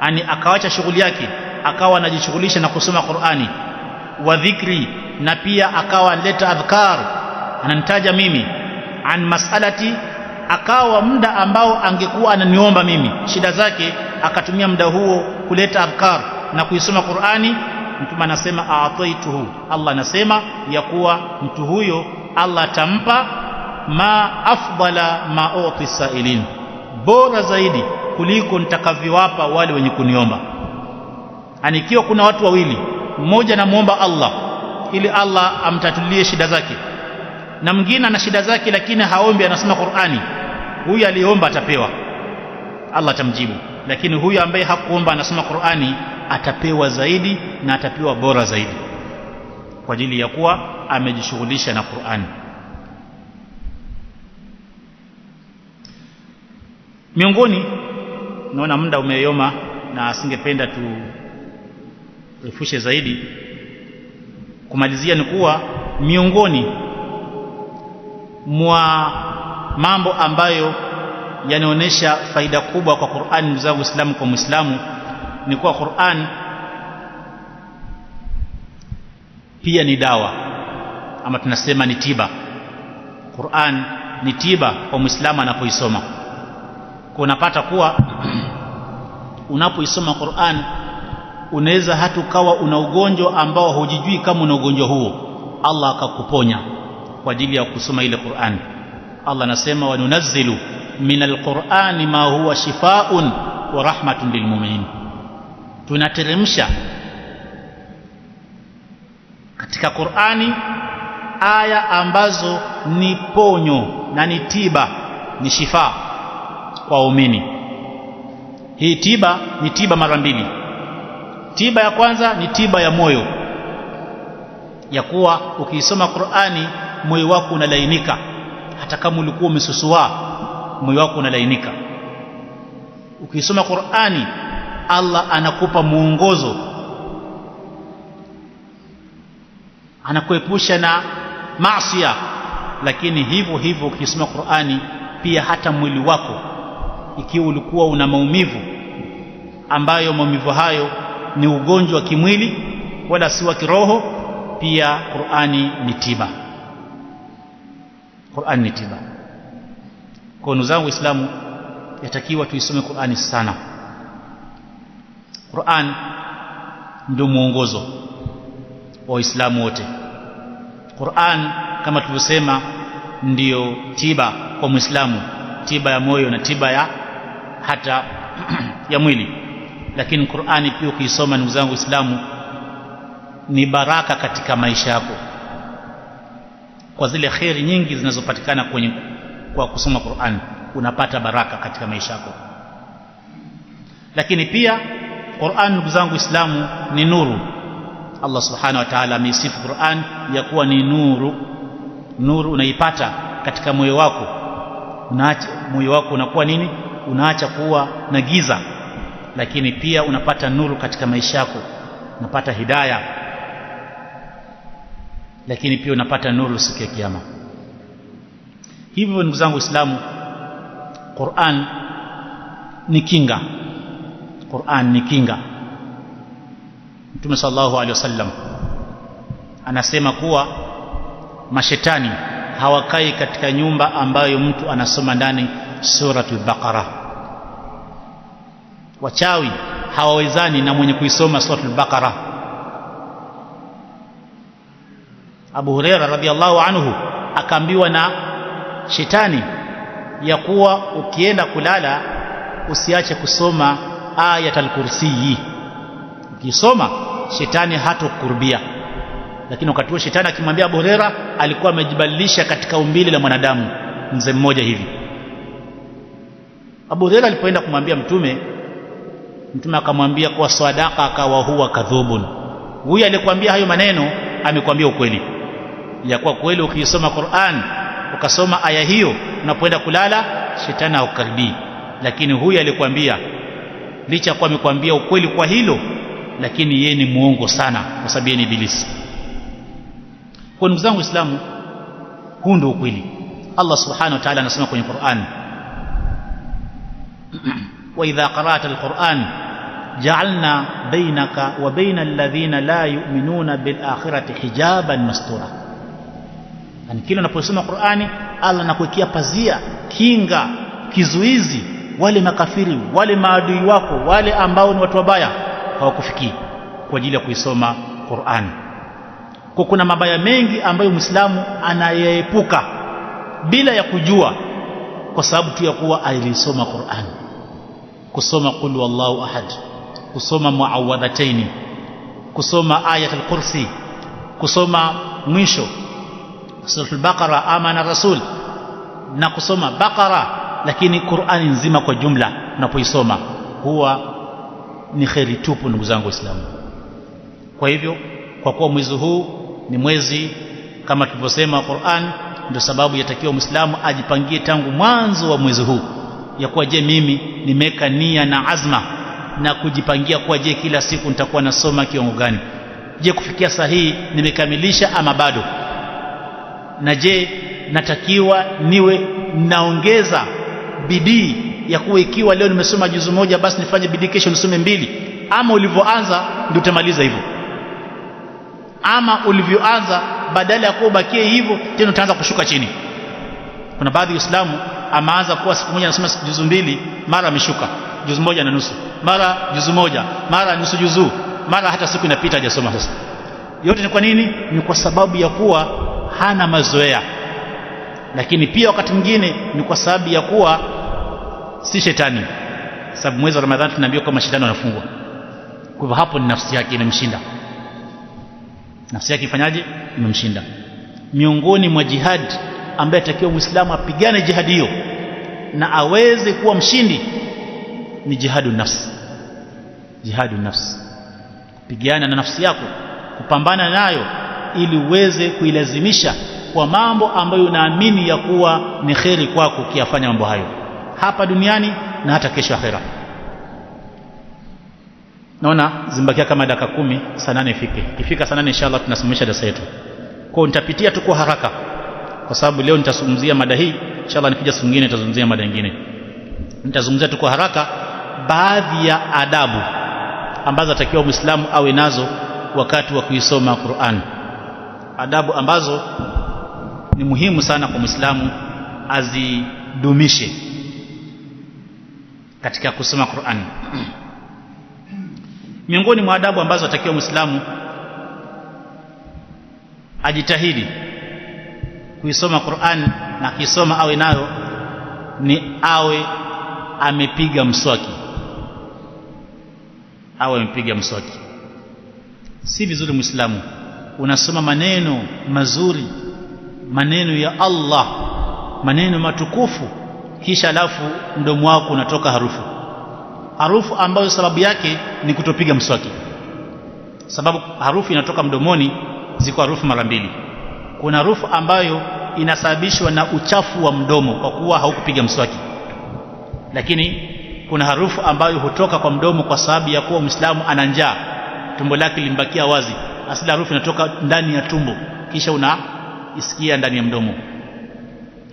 ani akawacha shughuli yake akawa anajishughulisha na kusoma Qur'ani, wa dhikri, na pia akawa analeta adhkar, ananitaja mimi, an mas'alati, akawa muda ambao angekuwa ananiomba mimi shida zake akatumia muda huo kuleta adhkar na kuisoma Qur'ani, Mtume anasema a'taituhu, Allah anasema ya kuwa mtu huyo Allah atampa ma afdala ma uti sailin, bora zaidi kuliko nitakavyowapa wale wenye kuniomba. Anikiwa kuna watu wawili, mmoja anamuomba Allah ili Allah amtatulie shida zake, na mwingine ana shida zake lakini haombi, anasoma Qur'ani, huyu aliomba atapewa, Allah atamjibu. Lakini huyu ambaye hakuomba anasoma Qur'ani atapewa zaidi na atapewa bora zaidi, kwa ajili ya kuwa amejishughulisha na Qur'ani. Miongoni, naona muda umeyoma na asingependa turefushe zaidi, kumalizia ni kuwa miongoni mwa mambo ambayo yanaonesha faida kubwa kwa Qur'an, ndugu zangu Waislamu, kwa Muislamu, ni kuwa Qur'an pia ni dawa, ama tunasema ni tiba. Qur'an ni tiba kwa Muislamu anapoisoma. Kwa unapata kuwa unapoisoma Qur'an unaweza hata ukawa una ugonjwa ambao hujijui kama una ugonjwa huo, Allah akakuponya kwa ajili ya kusoma ile Qur'an. Allah anasema wa nunazzilu minal Qur'ani ma huwa shifaa'un wa rahmatun lilmu'minin, tunateremsha katika Qur'ani aya ambazo ni ponyo na ni tiba, ni shifa kwa waumini. Hii tiba ni tiba mara mbili. Tiba ya kwanza ni tiba ya moyo, ya kuwa ukisoma Qur'ani moyo wako unalainika, hata kama ulikuwa umesusua moyo wako unalainika. Ukisoma Qur'ani Allah anakupa muongozo, anakuepusha na maasi. Lakini hivyo hivyo ukisoma Qur'ani pia hata mwili wako, ikiwa ulikuwa una maumivu ambayo maumivu hayo ni ugonjwa wa kimwili wala si wa kiroho, pia Qur'ani ni tiba. Qur'ani ni tiba. Kwa ndugu zangu Waislamu, yatakiwa tuisome Qur'ani sana. Qur'an ndio mwongozo wa Waislamu wote. Qur'an kama tulivyosema ndio tiba kwa Muislamu, tiba ya moyo na tiba ya hata ya mwili. Lakini Qur'ani pia ukisoma, ndugu zangu Waislamu, ni baraka katika maisha yako, kwa zile khairi nyingi zinazopatikana kwa kusoma Qur'an, unapata baraka katika maisha yako. Lakini pia Qur'an, ndugu zangu Waislamu, ni nuru. Allah subhanahu wa ta'ala ameisifu Qur'an ya kuwa ni nuru. Nuru unaipata katika moyo wako, unaacha moyo wako unakuwa nini? Unaacha kuwa na giza. Lakini pia unapata nuru katika maisha yako, unapata hidayah. Lakini pia unapata nuru siku ya kiyama. Hivyo ndugu zangu Waislamu, Qur'an ni kinga. Qur'an ni kinga. Mtume sallallahu alaihi wasallam anasema kuwa mashetani hawakai katika nyumba ambayo mtu anasoma ndani suratul Baqara. Wachawi hawawezani na mwenye kuisoma suratul Baqara. Abu Huraira radhiallahu anhu akaambiwa na shetani ya kuwa ukienda kulala usiache kusoma ayatul kursi. Ukisoma shetani hatokukurubia. Lakini wakati huo shetani akimwambia Abu Huraira, alikuwa amejibadilisha katika umbile la mwanadamu, mzee mmoja hivi. Abu Huraira alipoenda kumwambia Mtume akamwambia kwa sadaka, akawa huwa kadhubun. Huyu alikwambia hayo maneno amekwambia ukweli, ya kuwa kweli ukisoma Qur'an ukasoma aya hiyo unapoenda kulala shetani haukaribii. Lakini huyu alikwambia, licha kwa amekwambia ukweli kwa hilo, lakini yeye ni muongo sana, kwa sababu yeye ni ibilisi. Kwa ndugu zangu Waislamu, huu ndio ukweli. Allah subhanahu wa ta'ala anasema kwenye Qur'an, wa idha qara'ta al-Qur'an ja'alna bainaka wa baina alladhina la yu'minuna bil akhirati hijaban mastura. Yani kila unaposoma Qur'ani Allah anakuwekea pazia, kinga, kizuizi. Wale makafiri, wale maadui wako, wale ambao ni watu wabaya hawakufikii kwa ajili ya kuisoma Qur'an. Kwa kuna mabaya mengi ambayo Muislamu anayeepuka bila ya kujua, kwa sababu tu ya kuwa alisoma Qur'an. Kusoma qul wallahu ahad, kusoma muawwadhataini, kusoma ayatul kursi, kusoma mwisho suratul Baqara amana rasul, na kusoma Baqara lakini Qur'ani nzima kwa jumla unapoisoma huwa ni kheri tupu, ndugu zangu Waislamu. Kwa hivyo, kwa kuwa mwezi huu ni mwezi kama tulivyosema Qur'an, ndio sababu yatakiwa Muislamu ajipangie tangu mwanzo wa mwezi huu ya kuwa je, mimi nimeweka nia na azma na kujipangia kuwa je, kila siku nitakuwa nasoma kiwango gani? Je, kufikia saa hii nimekamilisha ama bado? Na je, natakiwa niwe naongeza bidii ya kuwa ikiwa leo nimesoma juzu moja basi nifanye bidii kesho nisome 2, ama ulivyoanza ndio utamaliza hivyo, ama ulivyoanza badala ya kubakie hivyo tena utaanza kushuka chini. Kuna baadhi ya Waislamu ameanza kuwa siku moja anasoma juzu 2, mara ameshuka juzu 1.5, mara juzu 1, mara nusu juzu, mara hata siku inapita hajasoma. Sasa yote ni kwa nini? Ni kwa sababu ya kuwa hana mazoea, lakini pia wakati mwingine ni kwa sababu ya kuwa si shetani, sababu mwezi wa Ramadhani tunaambiwa kama shetani anafungwa. Kwa hivyo hapo ni nafsi yake imemshinda. Nafsi yake ifanyaje? Imemshinda. Miongoni mwa jihad ambaye atakiwa Muislamu apigane jihadi hiyo na aweze kuwa mshindi ni jihadu nafsi. Jihadu nafsi, kupigana na nafsi yako, kupambana nayo ili uweze kuilazimisha kwa mambo ambayo unaamini ya kuwa ni kheri kwako ukiyafanya mambo hayo hapa duniani na hata kesho akhera. Naona zimbakia kama dakika 10 saa 8 ifike. Ikifika saa 8 inshallah tunasimamisha darasa yetu. Kwa nitapitia tu kwa haraka kwa sababu leo nitazungumzia mada hii, inshallah nikija siku nyingine nitazungumzia mada nyingine. Nitazungumzia tu kwa haraka baadhi ya adabu ambazo atakiwa Muislamu awe nazo wakati wa kuisoma Qur'an. Adabu ambazo ni muhimu sana kwa Muislamu azidumishe katika kusoma Qur'an. Miongoni mwa adabu ambazo atakiwa Muislamu ajitahidi kuisoma Qur'an na kisoma awe nayo ni awe amepiga mswaki. Awe amepiga mswaki. Si vizuri Muislamu unasoma maneno mazuri, maneno ya Allah, maneno matukufu, kisha alafu mdomo wako unatoka harufu ambayo sababu yake ni kutopiga mswaki. Sababu harufu inatoka mdomoni ziko harufu mara mbili. Kuna harufu ambayo inasababishwa na uchafu wa mdomo kwa kuwa haukupiga mswaki, lakini kuna harufu ambayo hutoka kwa mdomo kwa sababu ya kuwa Muislamu ana njaa, tumbo lake limbakia wazi. Asili harufu inatoka ndani ya tumbo kisha unaisikia ndani ya mdomo.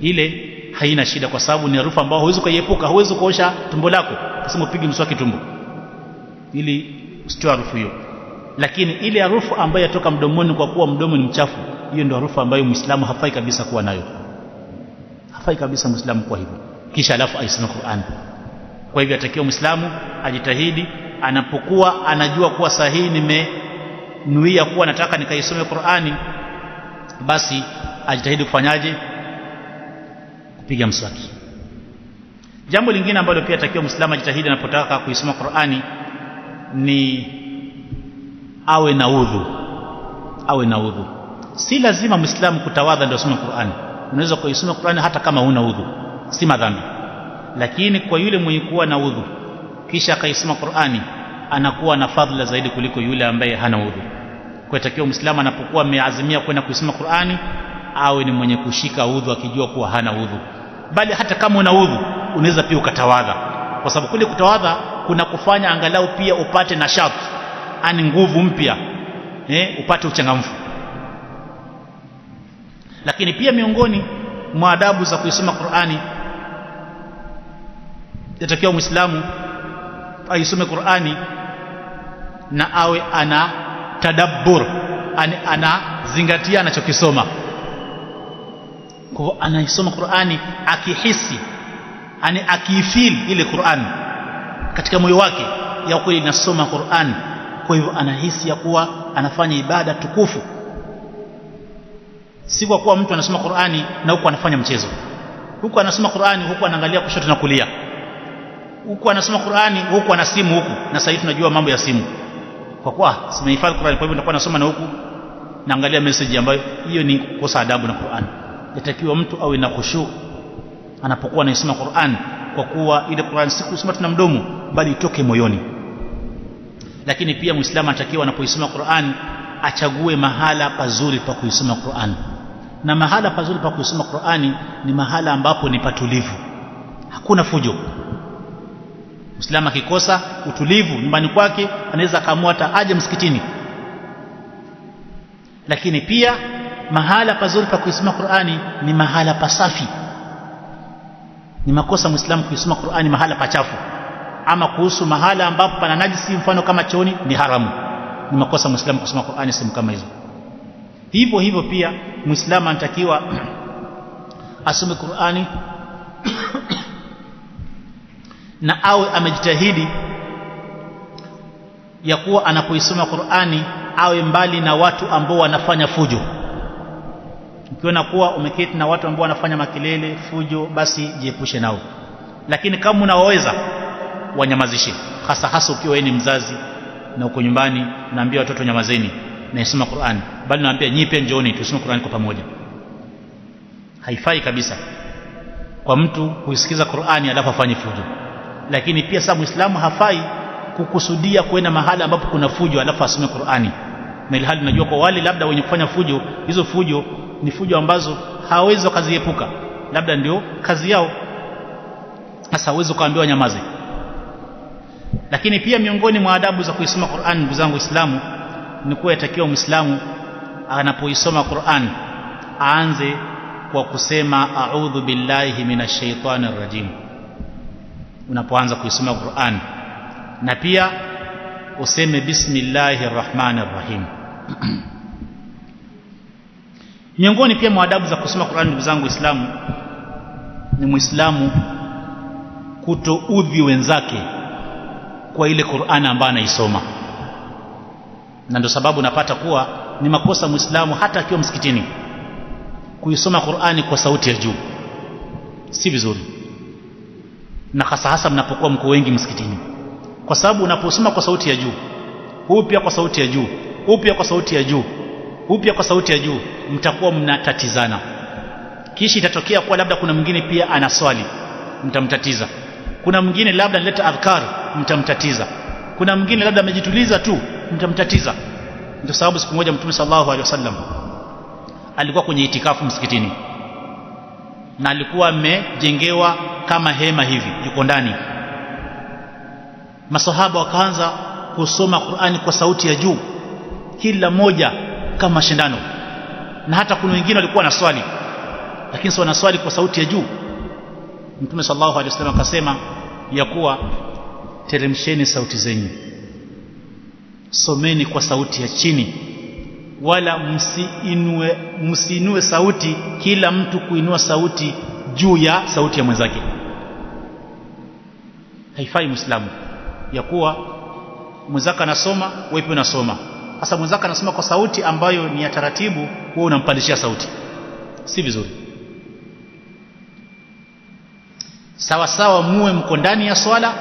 Ile haina shida kwa sababu ni harufu ambayo huwezi kuiepuka. Huwezi kuosha tumbo lako kusema upige mswaki tumbo ili usitoe harufu hiyo. Lakini ile harufu ambayo yatoka mdomoni kwa kuwa mdomo ni mchafu, hiyo ndio harufu ambayo Muislamu hafai kabisa kuwa nayo. Hafai kabisa Muislamu kwa hivyo. Kisha alafu aisome Qur'an. Kwa hivyo atakiwa Muislamu ajitahidi anapokuwa anajua kuwa sahihi nimenuia kuwa nataka nikaisome Qur'ani, basi ajitahidi kufanyaje? Kupiga mswaki. Jambo lingine ambalo pia atakiwa Muislamu ajitahidi anapotaka kuisoma Qur'ani ni awe na udhu. Awe na udhu. Si lazima Muislamu kutawadha ndio asome Qur'ani. Unaweza kuisoma Qur'ani hata kama huna udhu, si madhambi. Lakini kwa yule mwenye kuwa na udhu kisha akaisoma Qur'ani anakuwa na fadhila zaidi kuliko yule ambaye hana udhu. Kwa hiyo Muislamu anapokuwa ameazimia kwenda kuisoma Qur'ani awe ni mwenye kushika udhu akijua kuwa hana udhu. Bali hata kama una udhu unaweza pia ukatawadha, kwa sababu kule kutawadha kuna kufanya angalau pia upate nashati, ani nguvu mpya, upate uchangamfu. Lakini pia miongoni mwa adabu za kuisoma Qur'ani, yatakiwa Muislamu aisome Qur'ani na awe ana tadabbur, anazingatia anachokisoma. Kwa anaisoma Qur'ani akihisi, akiifeel ile Qur'ani katika moyo wake ya kweli nasoma Qur'ani. Kwa hivyo anahisi ya kuwa anafanya ibada tukufu, si kwa kuwa mtu anasoma Qur'ani na huku anafanya mchezo. Huku anasoma Qur'ani huku anaangalia kushoto na kulia, huku anasoma Qur'ani huku ana simu huku, na sasa tunajua mambo ya simu, kwa kuwa simehifadhi Qur'ani, kwa hivyo nitakuwa nasoma na huku naangalia message, ambayo hiyo ni kukosa adabu na Qur'ani. Yatakiwa mtu awe na khushu anapokuwa anaisoma Qur'an, kwa kuwa ile Qur'an si kusoma tuna mdomo bali itoke moyoni. Lakini pia Muislamu anatakiwa anapoisoma Qur'an achague mahala pazuri pa kuisoma Qur'an, na mahala pazuri pa kuisoma Qur'ani ni mahala ambapo ni patulivu, hakuna fujo. Muislamu akikosa utulivu nyumbani kwake anaweza kaamua hata aje msikitini. Lakini pia mahala pazuri pa kuisoma Qur'ani ni mahala pasafi. Ni makosa Muislamu kuisoma Qur'ani mahala pachafu, ama kuhusu mahala ambapo pana najisi, mfano kama chooni, ni haramu. Ni makosa Muislamu kusoma Qur'ani sehemu kama hizo. Hivyo hivyo pia Muislamu anatakiwa asome Qur'ani na awe amejitahidi ya kuwa anapoisoma Qur'ani awe mbali na watu ambao wanafanya fujo. Ukiona kuwa umeketi na watu ambao wanafanya makelele, fujo, basi jiepushe nao. Lakini kama unaweza, wanyamazishe, hasa ukiwa wewe ni mzazi na uko nyumbani unaambia watoto nyamazeni na isoma Qur'ani, bali naambia nyinyi pia njooni tusome Qur'ani kwa pamoja. Haifai kabisa kwa mtu kuisikiza Qur'ani alafu afanye fujo. Lakini pia sasa Muislamu hafai kukusudia kwenda mahala ambapo kuna fujo alafu asome Qur'ani, na ilhali unajua kwa wale labda wenye kufanya fujo, hizo fujo ni fujo ambazo hawawezi wakaziepuka, labda ndio kazi yao. Sasa hawezi kuambiwa nyamaze. Lakini pia miongoni mwa adabu za kuisoma Qur'an, ndugu zangu Waislamu, ni kuwa yatakiwa Muislamu anapoisoma Qur'an aanze kwa kusema a'udhu billahi minash shaitanir rajim unapoanza kuisoma Qur'an, na pia useme bismillahir rahmanir rahim. Miongoni pia mwa adabu za kusoma Qur'an, ndugu zangu Waislamu, ni Muislamu kutoudhi wenzake kwa ile Qur'an ambayo anaisoma. Na ndio sababu napata kuwa ni makosa Muislamu hata akiwa msikitini kuisoma Qur'ani kwa sauti ya juu. Si vizuri, na hasa mnapokuwa mko wengi msikitini, kwa sababu unaposoma kwa sauti ya juu, huu pia kwa sauti ya juu, huu pia kwa sauti ya juu, huu pia kwa sauti ya juu, mtakuwa mnatatizana. Kisha itatokea kuwa labda kuna mwingine pia ana swali, mtamtatiza. Kuna mwingine labda analeta adhkar, mtamtatiza. Kuna mwingine labda amejituliza tu, mtamtatiza. Ndio sababu siku moja Mtume sallallahu alaihi wasallam alikuwa kwenye itikafu msikitini, na alikuwa amejengewa kama hema hivi, yuko ndani. Masahaba wakaanza kusoma Qur'ani kwa sauti ya juu, kila moja kama mashindano, na hata kuna wengine walikuwa na swali, lakini sio na swali kwa sauti ya juu. Mtume sallallahu alaihi wasallam akasema ya kuwa teremsheni sauti zenyu, someni kwa sauti ya chini, wala msiinue sauti, kila mtu kuinua sauti juu ya sauti ya mwenzake. Haifai Muislamu ya kuwa mwenzake anasoma, wewe pia unasoma. Sasa mwenzake anasoma kwa sauti ambayo ni ya taratibu, wewe unampandishia sauti. Si vizuri. Sawa muwe mko ndani ya swala,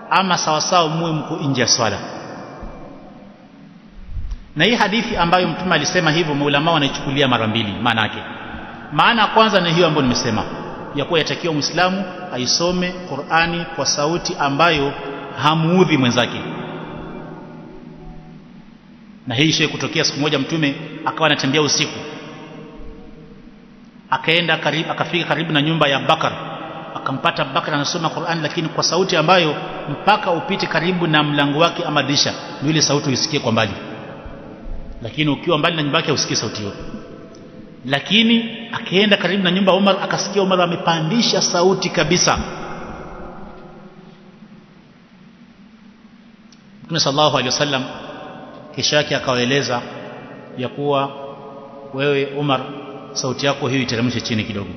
ama sawa muwe mko nje ya swala. Na hii hadithi ambayo Mtume alisema hivyo, maulama wanaichukulia mara mbili maana yake. Maana ya kwanza ni hiyo ambayo nimesema, ya kuwa yatakiwa Muislamu aisome Qur'ani kwa sauti ambayo hamuudhi mwenzake. Na hii ishe kutokea siku moja Mtume akawa anatembea usiku, akafika karibu na nyumba ya Bakar, akampata Bakar anasoma Qur'an, lakini kwa sauti ambayo mpaka upite karibu na mlango wake ama dirisha ndio ile sauti uisikie kwa mbali, lakini ukiwa mbali na nyumba yake usikie sauti hiyo. Lakini akaenda karibu na nyumba ya Umar, akasikia Umar amepandisha sauti kabisa. Mtume sallallahu alaihi wasallam kisha yake akawaeleza ya kuwa wewe Umar, sauti yako hiyo iteremshe chini kidogo.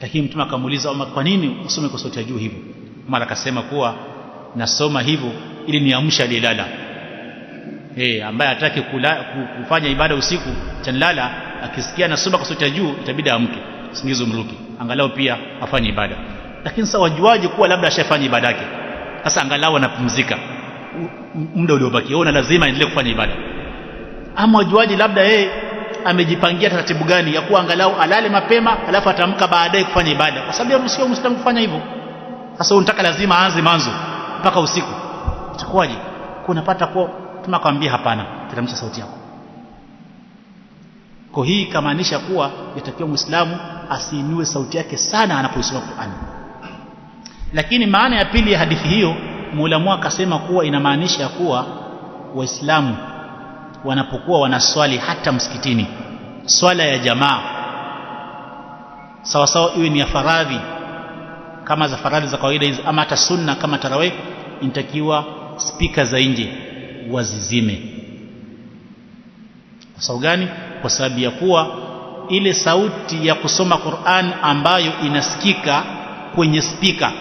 Lakini Mtume akamuuliza Umar, kwa nini usome kwa sauti ya juu hivyo? Umar akasema kuwa nasoma hivyo ili niamshe alilala. Ambaye hataki kufanya ibada usiku chanlala, akisikia nasoma kwa sauti ya juu itabidi amke, usingizi umruki, angalau pia afanye ibada. Lakini sasa wajuaje kuwa labda ashafanya ibada yake? Sasa angalau anapumzika muda uliobaki, yeye lazima aendelee kufanya ibada. Ama wajuaje labda yeye amejipangia taratibu gani ya kuwa angalau alale mapema alafu atamka baadaye kufanya ibada, kwa sababu haruhusiwi Muislamu kufanya hivyo. Sasa unataka lazima aanze mwanzo mpaka usiku, itakuwaje? Kunapata kwa tunakwambia hapana, teremsha sauti yako. Kwa hii kamaanisha kuwa yatakiwa Muislamu asiinue sauti yake sana anapoisoma Qur'an. Lakini maana ya pili ya hadithi hiyo, Muulamu akasema kuwa inamaanisha kuwa Waislamu wanapokuwa wanaswali hata msikitini, swala ya jamaa sawa sawa, iwe ni ya faradhi kama za faradhi za kawaida hizi, ama hata sunna kama tarawih, inatakiwa spika za nje wazizime. Kwa sababu gani? Kwa sababu ya kuwa ile sauti ya kusoma Qur'an ambayo inasikika kwenye spika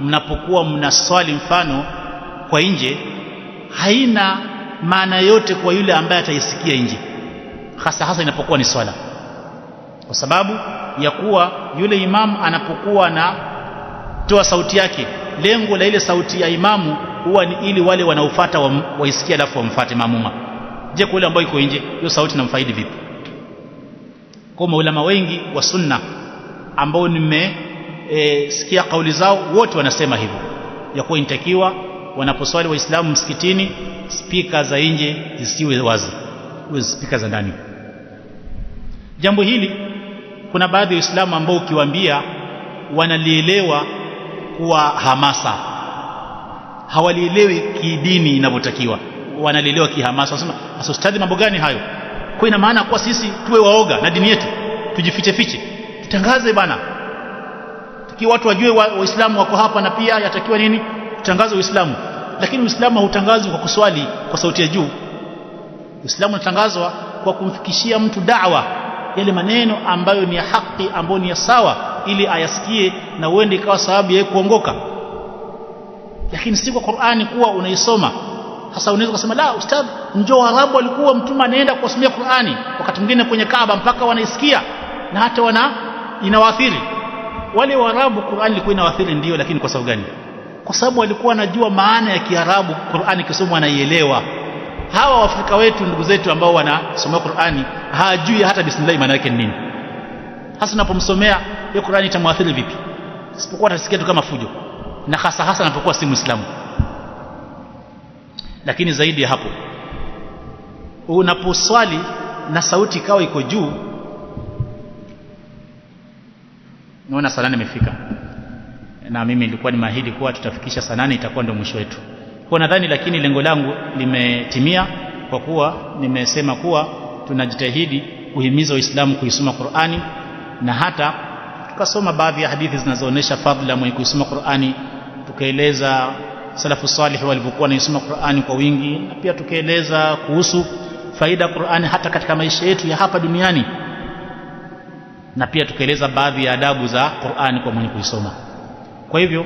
mnapokuwa mnaswali mfano kwa nje, haina maana yote kwa yule ambaye ataisikia nje, hasa inapokuwa ni swala, kwa sababu ya kuwa yule imamu anapokuwa na toa sauti yake, lengo la ile sauti ya imamu huwa ni ili wale wanaofuata waisikie alafu wamfuate maamuma. Je, kwa yule ambaye iko nje, hiyo sauti inamfaidi vipi? Kwa maulama wengi wa sunna ambao nimesikia kauli zao, wote wanasema hivyo ya kuwa inatakiwa wanaposwali Waislamu msikitini, spika za nje zisiwe wazi, iwe spika za ndani. Jambo hili kuna baadhi ya Waislamu ambao ukiwaambia wanalielewa kuwa hamasa, hawalielewi kidini inavyotakiwa, wanalielewa kihamasa. Wanasema sasa ustadhi, mambo gani hayo? Kwa ina maana kwa sisi tuwe waoga na dini yetu, tujifiche fiche, tutangaze bana, tukiwa watu wajue Waislamu wako hapa, na pia yatakiwa nini, tutangaze Uislamu. Lakini Uislamu hautangazwi kwa kuswali kwa sauti ya juu. Uislamu unatangazwa kwa kumfikishia mtu da'wa, yale maneno ambayo ni ya haki, ambayo ni ya sawa, ili ayasikie na uende ikawa sababu ya kuongoka. Lakini si kwa Qur'ani kuwa unaisoma. Sasa unaweza kusema la ustadh, njoo Waarabu walikuwa mtume anaenda kuwasomea Qur'ani wakati mwingine kwenye Kaaba mpaka wanaisikia na hata inawaathiri. Wale Waarabu Qur'ani ilikuwa inawaathiri ndio, lakini kwa sababu gani? Kwa sababu walikuwa wanajua maana ya Kiarabu, Qur'ani kisomwa wanaielewa. Hawa Waafrika wetu, ndugu zetu ambao wanasoma Qur'ani, hawajui hata bismillah maana yake ni nini. Hasa unapomsomea hiyo Qur'ani itamwathiri vipi? Isipokuwa atasikia tu kama fujo, na hasa anapokuwa si Muislamu. Lakini zaidi ya hapo, unaposwali na sauti ikawa iko juu, naona saa 8 imefika, na mimi nilikuwa nimeahidi kuwa tutafikisha saa 8, itakuwa ndio mwisho wetu. Kwa nadhani, lakini lengo langu limetimia, kwa kuwa nimesema kuwa tunajitahidi kuhimiza Waislamu kuisoma Qur'ani, na hata tukasoma baadhi ya hadithi zinazoonyesha fadhila mwenye kuisoma Qur'ani, tukaeleza salafu salih walivyokuwa wanaisoma Qur'ani kwa wingi, na pia tukaeleza kuhusu faida ya Qur'ani hata katika maisha yetu ya hapa duniani, na pia tukaeleza baadhi ya adabu za Qur'ani kwa mwenye kuisoma. Kwa hivyo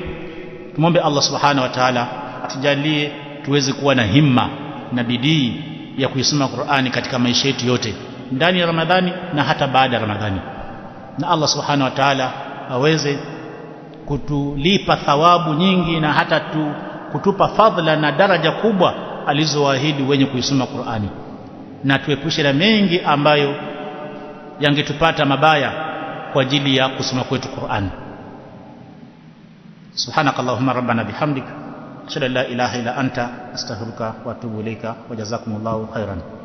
tumombe Allah subhanahu wa ta'ala atujalie tuweze kuwa na himma na bidii ya kuisoma Qur'ani katika maisha yetu yote, ndani ya Ramadhani na hata baada ya Ramadhani, na Allah subhanahu wa ta'ala aweze kutulipa thawabu nyingi na hata kutupa fadhila na daraja kubwa alizowaahidi wenye kuisoma Qur'ani, na tuepushe na mengi ambayo yangetupata mabaya kwa ajili ya kusoma kwetu Qur'an. Subhanakallahumma rabbana bihamdika ashhadu an la ilaha illa anta astaghfiruka wa atubu ilaika wa jazakumullahu khairan.